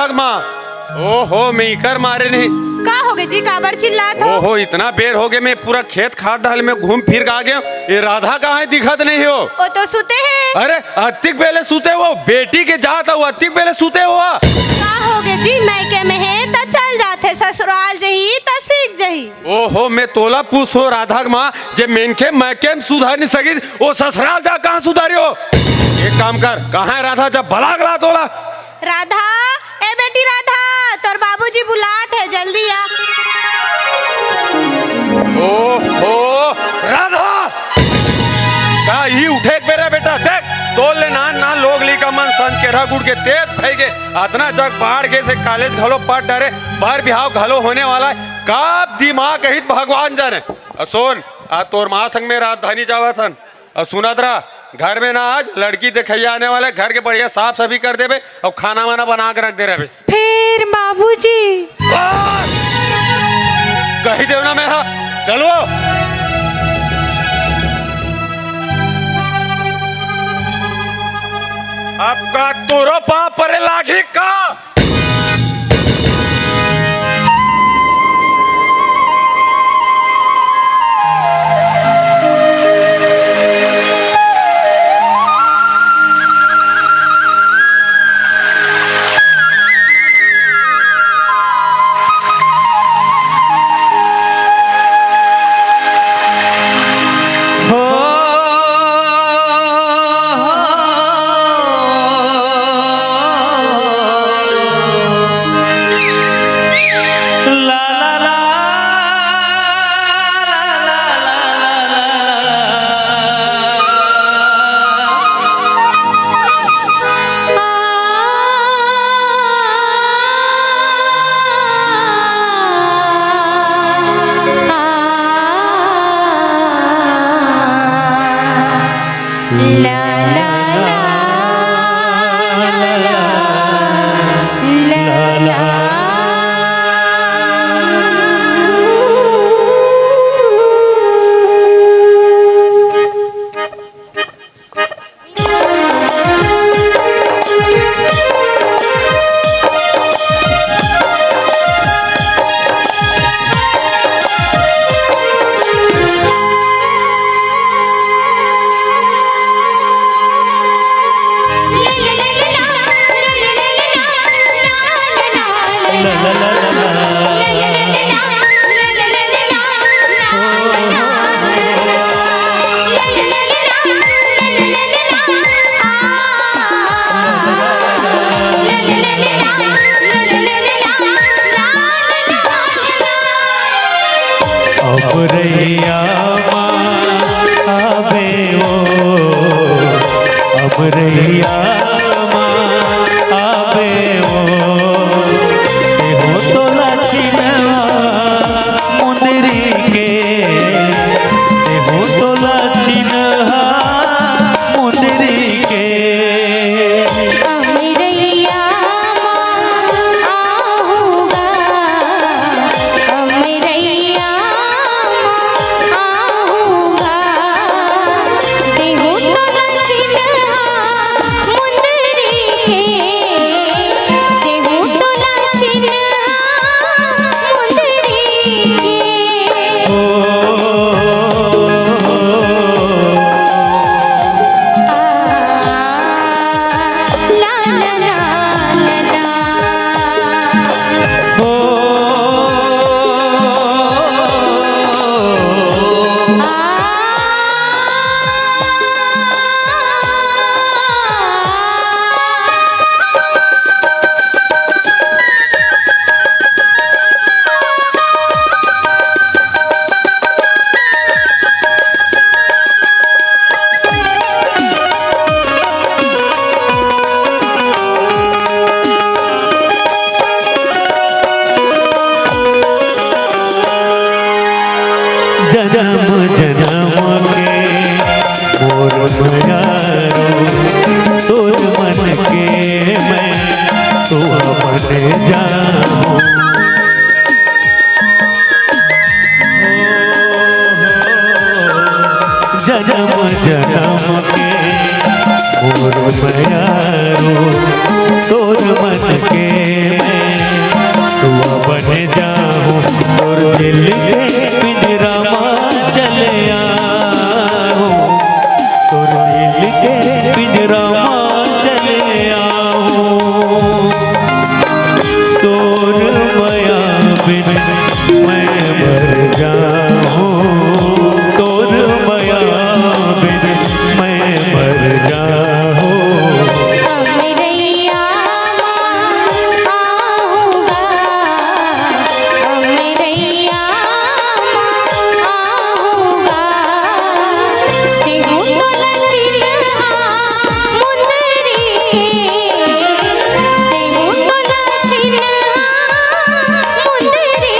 राधा माँ। ओहो मीकर मारे नहीं का हो गए जी, काबर चिल्लात हो? ओहो इतना बेर हो गए, मैं पूरा खेत खाद दहल में घूम फिर के आ गया। ये राधा कहाँ है, दिखत नहीं हो। वो तो सुते हैं। अरे अतिक पहले सूते हो, बेटी के जात हो अतिक पहले सूते हो। का हो गए जी, मैके में है त चल जाते, ससुराल जही त सीख जही। ओहो मैं तोला पूछ हो राधा माँ, जे मेनके मैके में सुधार नहीं सकी, वो ससुराल जा कहाँ सुधारी हो। एक काम कर, कहाँ है राधा, जब भला गला तोला। राधा, ए बेटी राधा, तोर बाबूजी बुलात है, जल्दी आ। ओहो राधा का ही उठे मेरा बेटा, देख तोल ले ना लोग ली का मन सन के रह गुड़ के तेज भई गे, अतना जग बाढ़ गे से कॉलेज घलो पट डरे, बाहर बिहाव घलो होने वाला है, का दिमाग हित भगवान जाने। सोन आ तोर माँ संग में राजधानी जावत हन, और सुनत रहा घर में ना आज लड़की देखैया आने वाले, घर के बढ़िया साफ सफाई कर देबे और खाना वाना बना के रख दे रहे। फिर बाबूजी कही देव ना मैं, हाँ चलो। अब का तोरो पाँव परे लागी का। आबे वो तो लाची बन जाऊं और दिल के पिंजरा में चले आऊं और दिल के पिंजरा में चले आऊं तोर माया बिन मैं मर जाऊं तोर माया बिन मैं मर जाऊं अमरैया आऊंगा अमरैया आऊंगा तेहू तोला चिन्हा मुंदरी तेहू तोला चिन्हा मुंदरी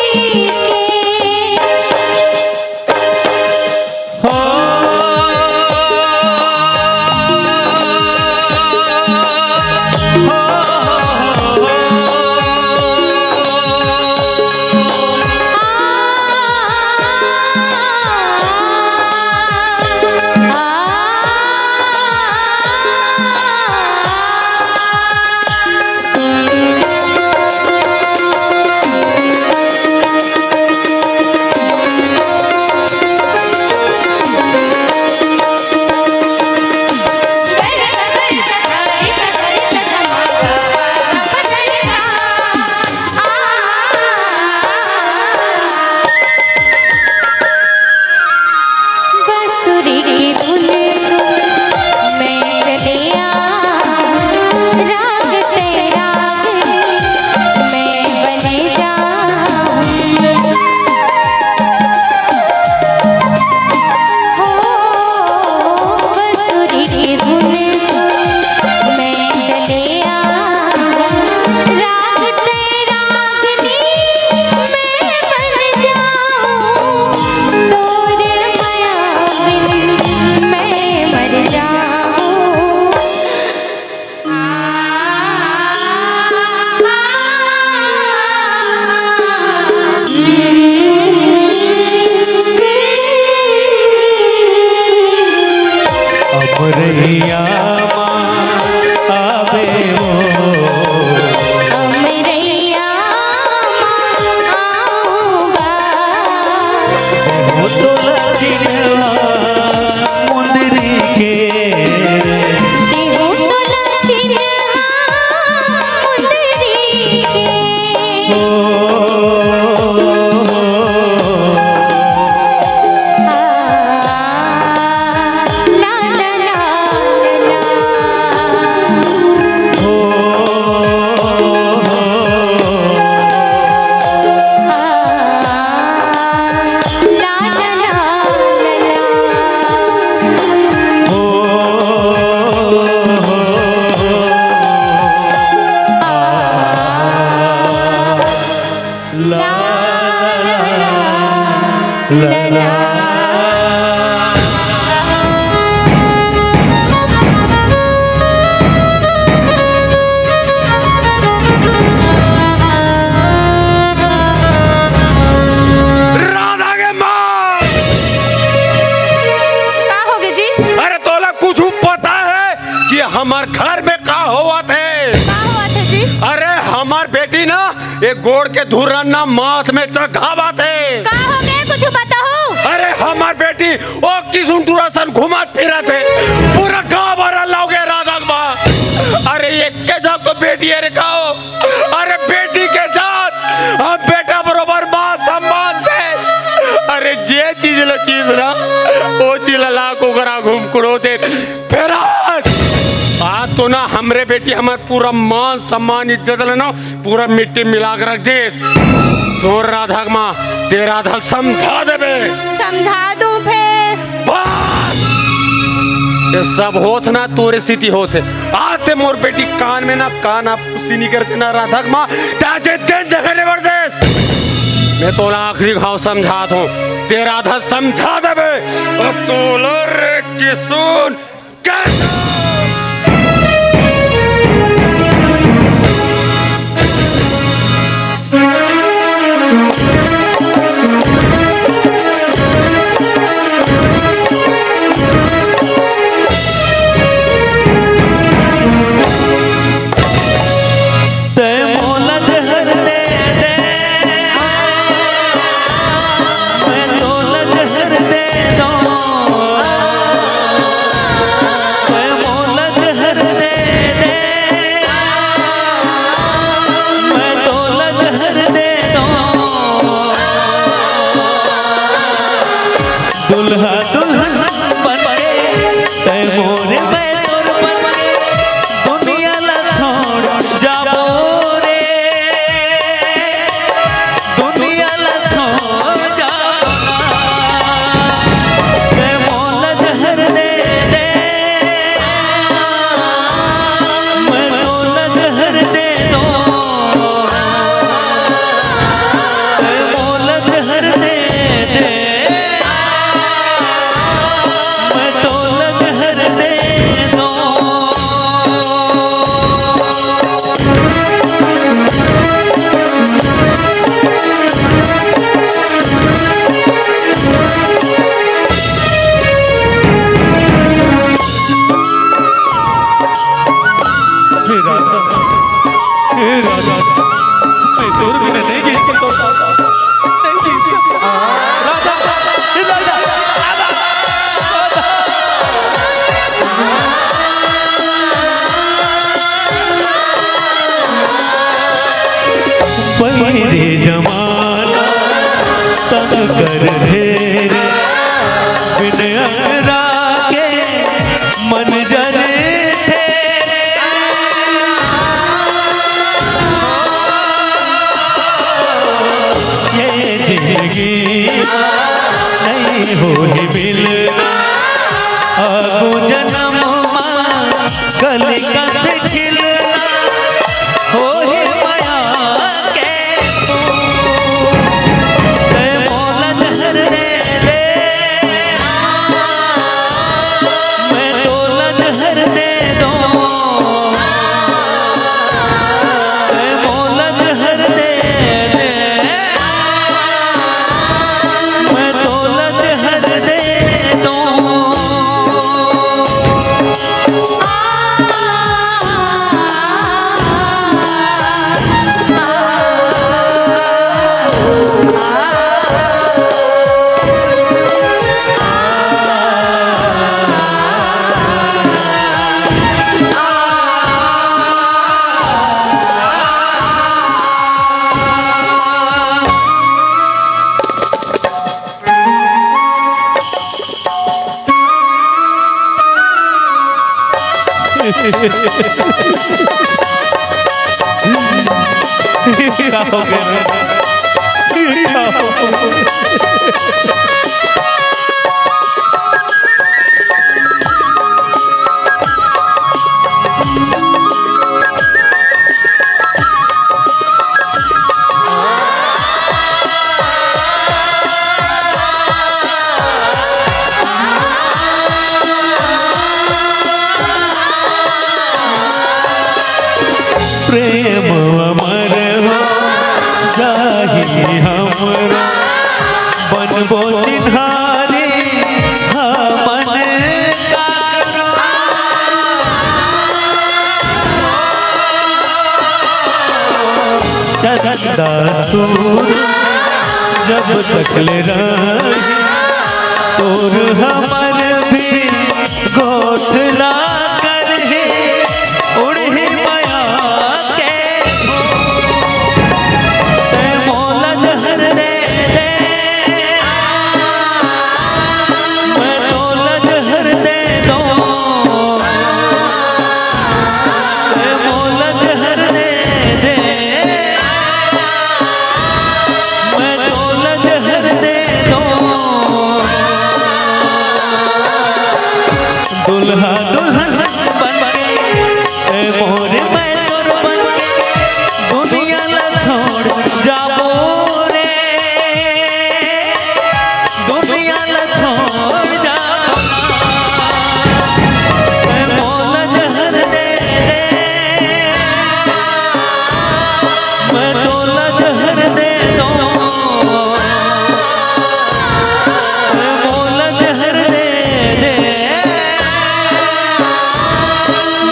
बांसुरी की धुन सुन मैं चले आऊं राग तेरा मैं बन जाऊं हो बांसुरी की धुन सुन मैं चले आऊं राग तेरा मैं बन जाऊं तोर माया बिन मैं मर जाऊं अमरैया आवे वो अमरैया आऊंगा तोला चिन्हा मुंदरी के तेहू तोला चिन्हा मुंदरी के ओ ला ला ला ला हो ला ला ला ला हो ला ला ला राधा के माँ का होगे जी अरे तोला कुछ पता है कि हमार घर में का हुआ थे का हुआ थे जी अरे हमार बेटी ना एक गोड़ के धुरन ना माथ में चढ़ावा थे का हो गए कुछ बताओ अरे हमार बेटी ओ किसुन दुरासन घुमात फिरा थे पूरा गांव भरा लाओगे राधा के माँ अरे ये के जात तो बेटी है रे काओ अरे बेटी के जात हम बेटा बरोबर माँ सम्मान थे अरे जे चीज लकीस ना वो चीज लाखों करा घूम कुड़ो थे फिर आज तो ना हमरे बेटी हमार पूरा मान सम्मान इज्जत लेना पूरा मिट्टी मिला कर रख दे सोर राधा के माँ ते राधा समझा देबे समझा दूं फिर बस ये सब होत ना तोरे स्थिति होते आते मोर बेटी कान में ना कान आप उसी नहीं करते ना राधा के माँ ताजे दिन जगह वर्देश मैं तोला आखिरी घाव समझात हूँ ते राधा समझा देबे और तोला रे किसुन कैसा ते मोला जहर दे दे कर ढेर बिन अंगरा के मन जर ये जिंदगी नहीं हो ही मिलना आगो जन्म मां कलिका से खिलना हो ही माया के ते मौला जहर दे दे मैं तोला जहर दे दो ते मौला जहर दे दे मैं तोला जहर दे दो क्या हो गया? क्या हो गया? प्रेम अमर हो जाहि हमरा बनबो चिन्हारी हमन का चंदा सूर जब तकले रही तोर हमर भी घोटला कर उड़ही माया के ते मौला जहर दे दे मैं तोला जहर दे दो ते मौला जहर दे दे मैं तोला जहर दे दो दुल्हा दुल्हन बन के मोर मैं तोर बन के दुनिया ला छोड़ जाबो रे दुनिया ला छोड़ जाबो मैं मौला जहर दे दे मैं तोला जहर दे दो मैं मौला जहर दे दे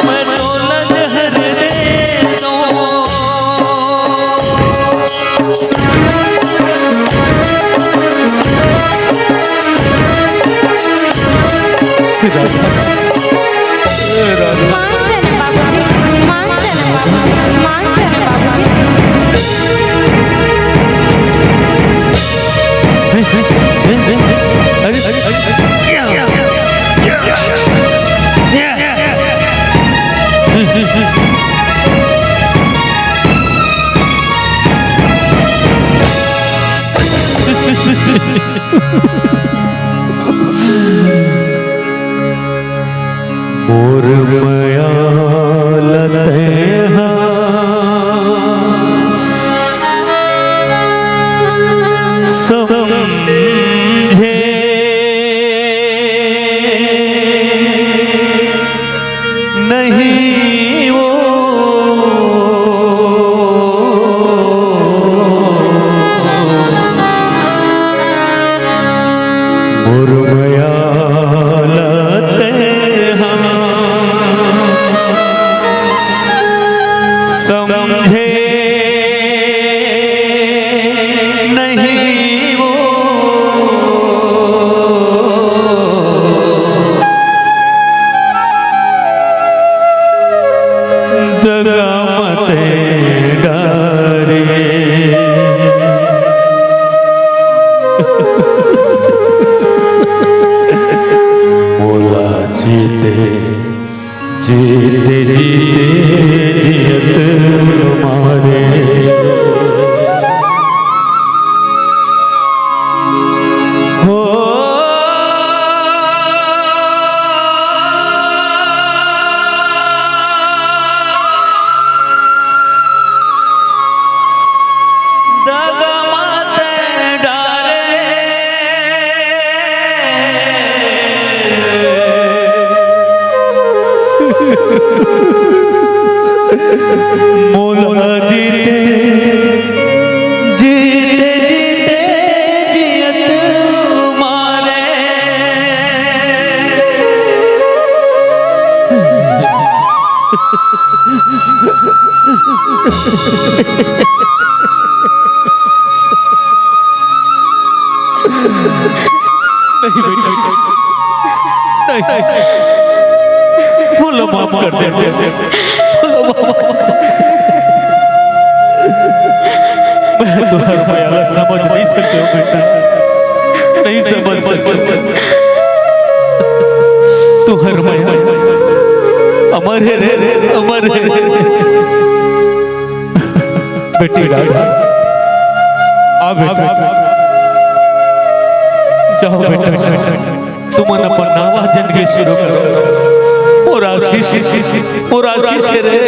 मैं तोला जहर दे दो मान जाने बाबूजी, मान जाने बाबूजी, मान जाने बाबूजी। और माया लते समझे नहीं वो मोला जीते जीते जीते जियत मारे नहीं बेटा नहीं बोलो माफ कर दे मैं तुम्हारा प्याला समझ नहीं सकते हो बेटा नहीं समझ सकते तू हर माया अमर है रे अमर है बेटी राधा आ बेटा जाओ बेटा तुम अपन नवा जिंदगी शुरू करो और आशीष रे